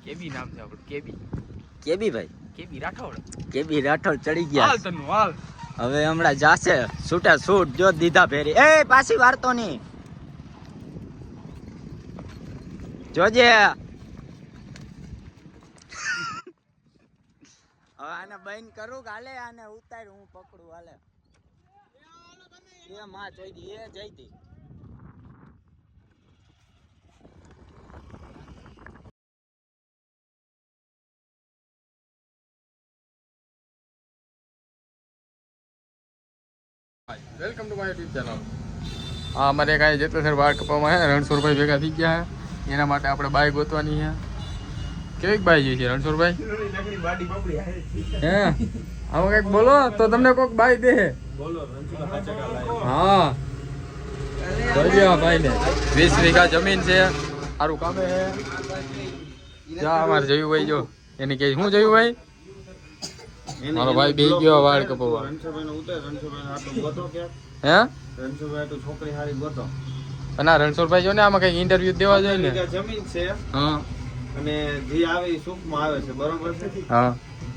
કેબી નામ છે આપણું, કેબી ભાઈ, કેબી રાઠોડ. કેબી રાઠોડ ચડી ગયા. હાલ તનું હાલ. હવે હમણાં જાશે છૂટા છૂટ જો દીધા ફેરી. એ પાછી વારતો ની જોજે. હવે આને બંધ કરું કે હાલે આને ઉતાર હું પકડું હાલે. એ માં જોઈ દી એ જઈ દી. Welcome to my YouTube channel. હા અમારે કાંઈ જેટલા સર વાળ કપામાં હે રણછોડભાઈ ભેગા થઈ ગયા હે. એના માટે આપણે બાઈક ગોતવાની છે. કેવીક બાઈ જોઈએ છે રણછોડભાઈ? હે આમાં કંઈક બોલો તો તમને કોઈક બાઈ દે. હા ભાઈ ને 20 વીઘા જમીન છે. સારું કામે છે. જા અમારે જયુભાઈ જો એને કે શું જયુભાઈ? મારો ભાઈ બે ગયો વાળ કપાવવા. હે છોકરી હારી ગોતો. ના રણછોડભાઈ જો ને આમાં કઈ ઇન્ટરવ્યુ દેવા જોઈએ ને. જમીન છે હા અને જે આવે એ સુખમાં આવે છે, બરોબર છે. હા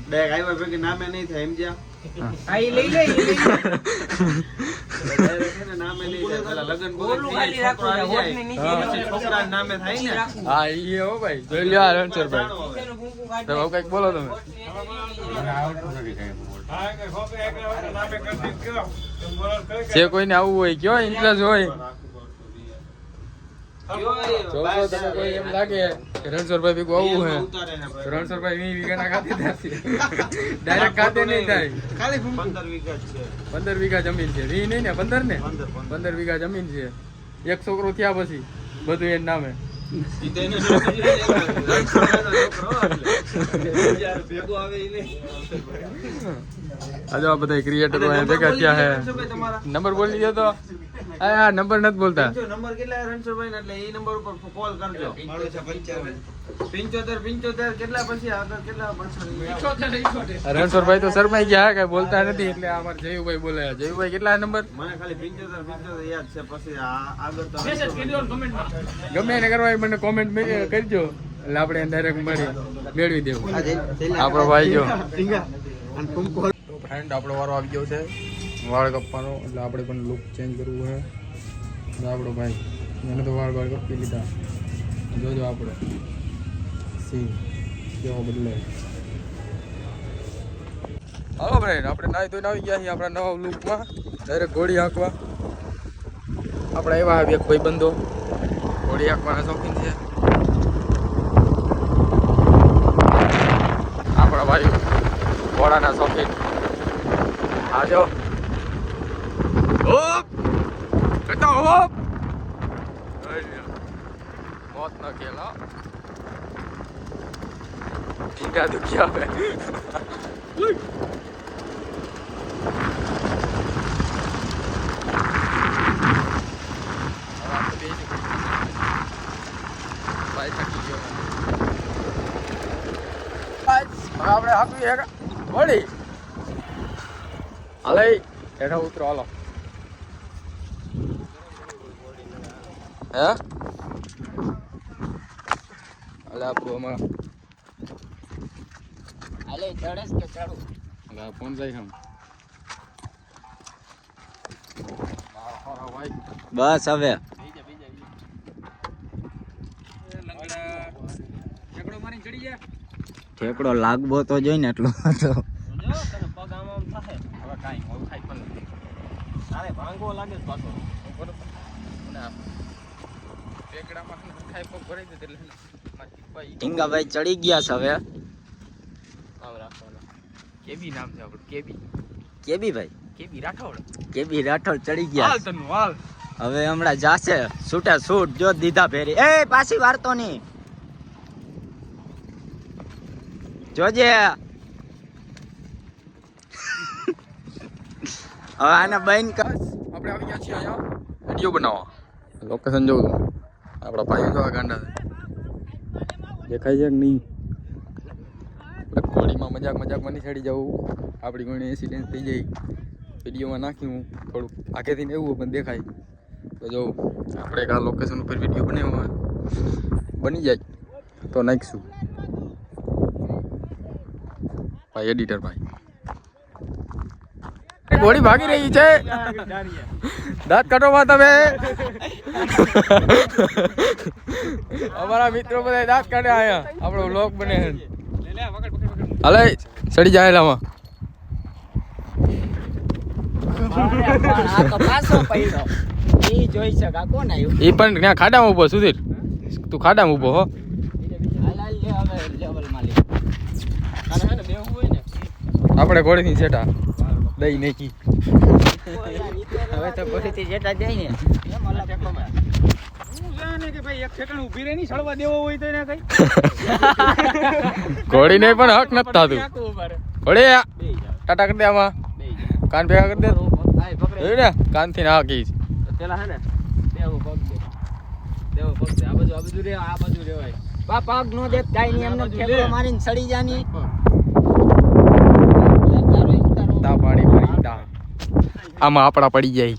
ડાયરેક્ટ આવ્યા ભેગી નામે નહીં થાય એમ જ્યાં નામે નહીં થાય. પેલા લગન છોકરા નામે થાય ને. હા ઈ હો ભાઈ જોઈ લ્યો રણછોડભાઈ. તો હવે કઈક બોલો તમે. જે કોઈને આવવું હોય કયો ઇન્ટરેસ્ટ હોય જોજો તમે કોઈ એમ લાગે કે રણછોડભાઈ ભેગું આવવું હે રણછોડભાઈ 20 વીઘાના ખાતે થશે. ડાયરેક્ટ ખાતે નહીં થાય. ખાલી 15 વીઘા છે. 15 વીઘા જમીન છે. 20 નહીં ને 15 ને 15 વીઘા જમીન છે. એક છોકરો થયા પછી બધું એના નામે. આજે આ બધા ક્રિએટરો ભેગા થયા હે. નંબર બોલી દો તો. હા નંબર નથી બોલતા. નંબર કેટલા રણછોડભાઈ એટલે એ નંબર ઉપર કોલ કરજો. 75 કેટલા પછી આગળ કેટલા પાછળ? રણછોડભાઈ તો શરમાઈ ગયા કઈ બોલતા નથી એટલે અમારે જયુભાઈ બોલે. જયુભાઈ કેટલા નંબર? મને ખાલી 75 યાદ છે. પછી આગળ તો ગમે એને કરવા મને કોમેન્ટ કરજો એટલે આપણે ડાયરેક્ટ મેળવી દેવું. આપણો ભાઈ જો તો ફ્રેન્ડ આપણો વારો આવી ગયો છે વાળ કપવાનો એટલે આપણે પણ લુક ચેન્જ કરવું છે. આપણો ભાઈ મને તો વાળ કપી લીધા. જોજો આપણો સીન કેવો બદલે. હાલો ફ્રેન્ડ આપણે નાઈ ધોઈને આવી ગયા છીએ આપણા નવા લુકમાં. ડાયરેક્ટ ઘોડી હાંકવા આપણે એવા એક ભાઈ બંધો ઘોડી હાંકવાના શોખીન છે. આપણા ભાઈ ઘોડાના શોખીન. આજો ઓપ બેટા ઓપ મોત ન ખેલા ટીકા દુખ્યા હવે. આપણે હાકવી હે વળી હાલે હેઠા ઉતરો હાલો. હે હાલે આપણું આમાં હાલે ચડસ કે ચડું હાલે ફોન જાય હમ. બસ હવે ઠેકડો લાગવો તો જોઈ ને એટલો હતો. ટીંગાભાઈ ચડી ગયા છે હવે. કેબી નામ છે આપણું, કેબી ભાઈ, કેબી રાઠોડ. કેબી રાઠોડ ચડી ગયા. હાલ તનું હાલ. હવે હમણાં જાશે છૂટા છૂટ જો દીધા ફેરી. એ પાછી વારતો ની જોજે. હવે આને બંધ કર. આપણે આવી ગયા છીએ અહીંયા વિડીયો બનાવવા. લોકેશન જોઉં છું. આપણા ભાઈ જો ગાંડા દેખાય છે કે નહીં? ઘોડીમાં મજાકમાં નહીં ચડી જવું. આપણી ઘણી એક્સિડન્ટ થઈ જાય. વિડીયોમાં નાખ્યું થોડુંક આગેથી ને એવું પણ દેખાય તો જો આપણે એક આ લોકેશન ઉપર વિડીયો બનાવ્યો હોય બની જાય તો નાખીશું. ભાઈ એડિટર ભાઈ ઘોડી ભાગી રહી છે દાંત કાઢોમાં તમે અમારા મિત્રો બધા દાંત કાઢે આયા આપણો વ્લોગ બને હાલે સડી જાય એલામાં આ તો પાછો પડ્યો ઈ જોઈ શક આ કોણ આવ્યું એ પણ ત્યાં ખાડામાં ઊભો સુધીર તું ખાડામાં ઊભો હો હાલ લે હવે લેવલ માં લે આપણે ઘોડીથી છેટા દઈ નાખી હવે તો ઘોડીથી જેટા જાય ને એમ અલગ ઘોડીને પણ હક નથી થતું ઘોડી ટાટા કરી દે આમાં કાન ભેગા કરી દે જોયું ને કાનથી ના હાકી પગ નો દેખ કાઈ નહીં એમને ઠેકડો મારીને સડી જાની તા પાડી પરિંદા આમાં આપડા પડી જાય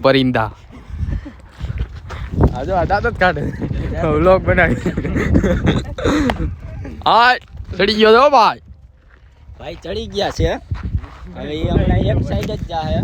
પરિંદા આજો આ દાંત જ કાઢે વ્લોગ બનાવી હા ચડી ગયો તો ભાઈ ભાઈ ચડી ગયા છે હવે એ હમણાં એક સાઈડ જ જાહે